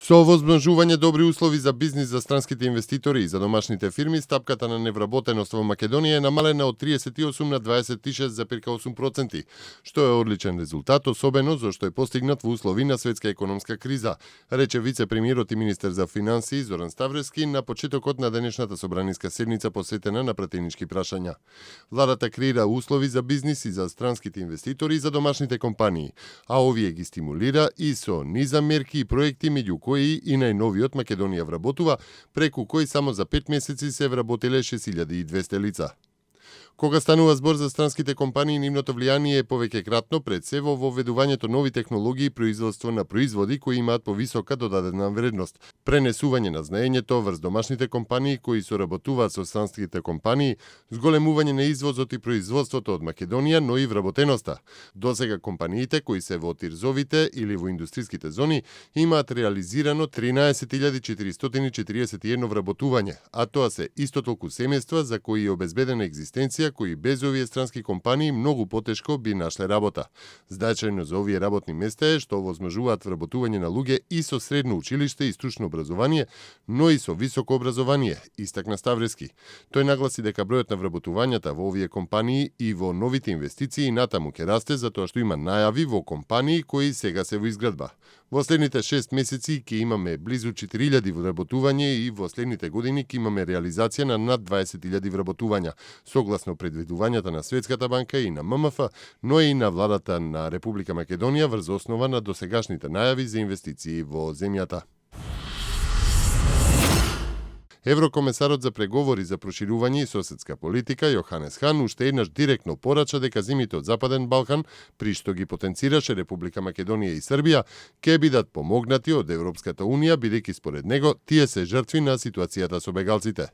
Со овозможување добри услови за бизнис за странските инвеститори и за домашните фирми, стапката на невработеност во Македонија е намалена од 38 на 26,8%, што е одличен резултат, особено зашто е постигнат во услови на светска економска криза, рече вице-премиерот и министер за финансии Зоран Ставревски на почетокот на денешната собраниска седница посветена на пратенички прашања. Владата креира услови за бизнис и за странските инвеститори и за домашните компании, а овие ги стимулира и со низа мерки и проекти, меѓу кои и најновиот Македонија вработува, преку кој само за 5 месеци се вработиле 6200 лица. Кога станува збор за странските компании, нивното влијание е повеќекратно пред се во воведувањето нови технологии и производство на производи кои имаат повисока додадена вредност, пренесување на знаењето врз домашните компании кои соработуваат со странските компании, зголемување на извозот и производството од Македонија, но и вработеноста. Досега компаниите кои се во тирзовите или во индустриските зони имаат реализирано 13.441 вработување, а тоа се исто толку семејства за кои е обезбедена екзистенција кои без овие странски компании многу потешко би нашле работа. Значајно за овие работни места е што овозможуваат вработување на луѓе и со средно училиште и стручно образование, но и со високо образование, истакна Ставревски. Тој нагласи дека бројот на вработувањата во овие компании и во новите инвестиции натаму ќе расте затоа што има најави во компании кои сега се во изградба. Во следните 6 месеци ќе имаме близу 4000 вработување и во следните години ќе имаме реализација на над 20.000 вработувања, согласно предвидувањата на Светската банка и на ММФ, но и на владата на Република Македонија врз основа на досегашните најави за инвестиции во земјата. Еврокомесарот за преговори за проширување и соседска политика Јоханес Хан уште еднаш директно порача дека земјите од Западен Балкан, при што ги потенцираше Република Македонија и Србија, ќе бидат помогнати од Европската Унија, бидејќи според него тие се жртви на ситуацијата со бегалците.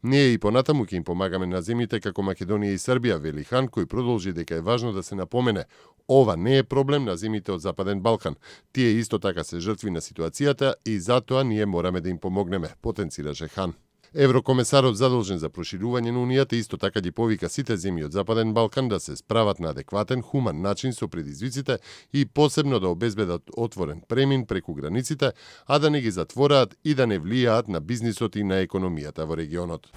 Ние и понатаму ќе им помагаме на земјите како Македонија и Србија, вели Хан, кој продолжи дека е важно да се напомене: ова не е проблем на земјите од Западен Балкан. Тие исто така се жртви на ситуацијата и затоа ние мораме да им помогнеме, потенцираше Хан. Еврокомесарот задолжен за проширување на Унијата исто така ги повика сите земји од Западен Балкан да се справат на адекватен, хуман начин со предизвиците и посебно да обезбедат отворен премин преку границите, а да не ги затвораат и да не влијаат на бизнисот и на економијата во регионот.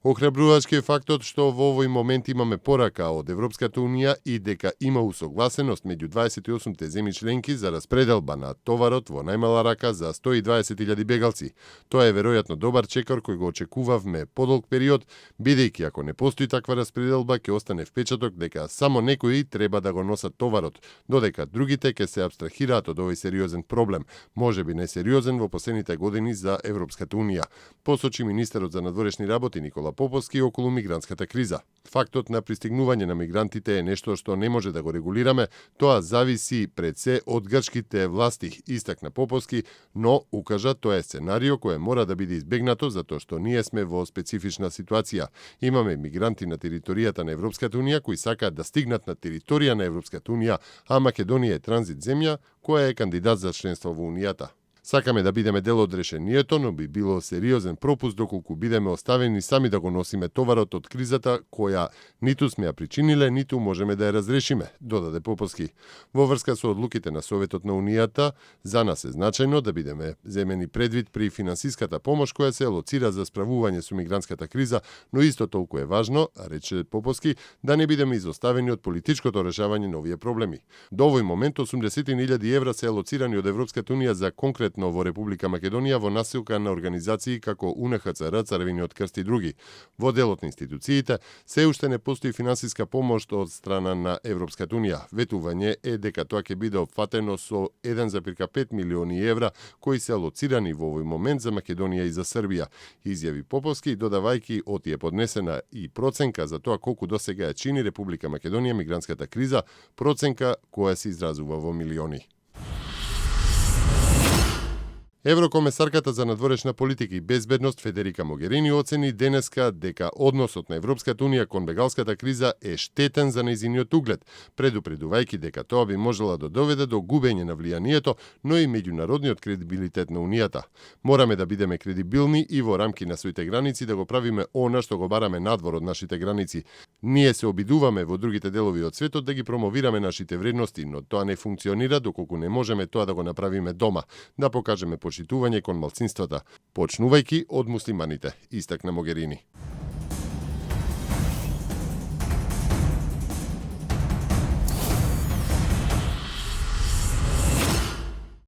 Охрабрувачки е фактот што во овој момент имаме порака од Европската Унија и дека има усогласеност меѓу 28 земји членки за распределба на товарот во најмала рака за 120.000 бегалци. Тоа е веројатно добар чекор кој го очекувавме подолг период, бидејќи ако не постои таква распределба ќе остане впечаток дека само некои треба да го носат товарот, додека другите ќе се апстрахираат од овој сериозен проблем, можеби несериозен во последните години за Европската Унија, посочи министерот за надворешни работи Никола Поповски околу мигрантската криза. Фактот на пристигнување на мигрантите е нешто што не може да го регулираме, тоа зависи пред се од грчките власти, истакна Поповски, но укажа тоа е сценарио кое мора да биде избегнато затоа што ние сме во специфична ситуација. Имаме мигранти на територијата на Европската Унија кои сакаат да стигнат на територија на Европската Унија, а Македонија е транзит земја која е кандидат за членство во Унијата. Сакаме да бидеме дел од решението, но би било сериозен пропуст доколку бидеме оставени сами да го носиме товарот од кризата која ниту сме ја причиниле, ниту можеме да ја разрешиме, додаде Поповски. Во врска со одлуките на Советот на Унијата, за нас е значајно да бидеме земени предвид при финансиската помош која се алоцира за справување со мигрантската криза, но исто толку е важно, рече Поповски, да не бидеме изоставени од политичкото решавање на овие проблеми. До овој момент 80.000 евра се алоцирани од Европската Унија за конкретно во Република Македонија во насилка на организации како УНХЦР, Црвениот крст и други. Во делот на институциите се уште не постои финансиска помош од страна на Европската Унија. Ветување е дека тоа ќе биде опфатено со 1,5 милиони евра кои се алоцирани во овој момент за Македонија и за Србија, изјави Поповски, додавајќи оти е поднесена и проценка за тоа колку досега ја чини Република Македонија мигрантската криза, проценка која се изразува во милиони. Еврокомесарката за надворешна политика и безбедност Федерика Могерини оцени денеска дека односот на Европската унија кон бегалската криза е штетен за нејзиниот углед, предупредувајќи дека тоа би можело да доведе до губење на влијанието, но и меѓународниот кредибилитет на унијата. Мораме да бидеме кредибилни и во рамки на своите граници да го правиме она што го бараме надвор од нашите граници. Ние се обидуваме во другите делови од светот да ги промовираме нашите вредности, но тоа не функционира доколку не можеме тоа да го направиме дома, да покажеме почитување кон малцинствата, почнувајќи од муслиманите, истакна Могерини.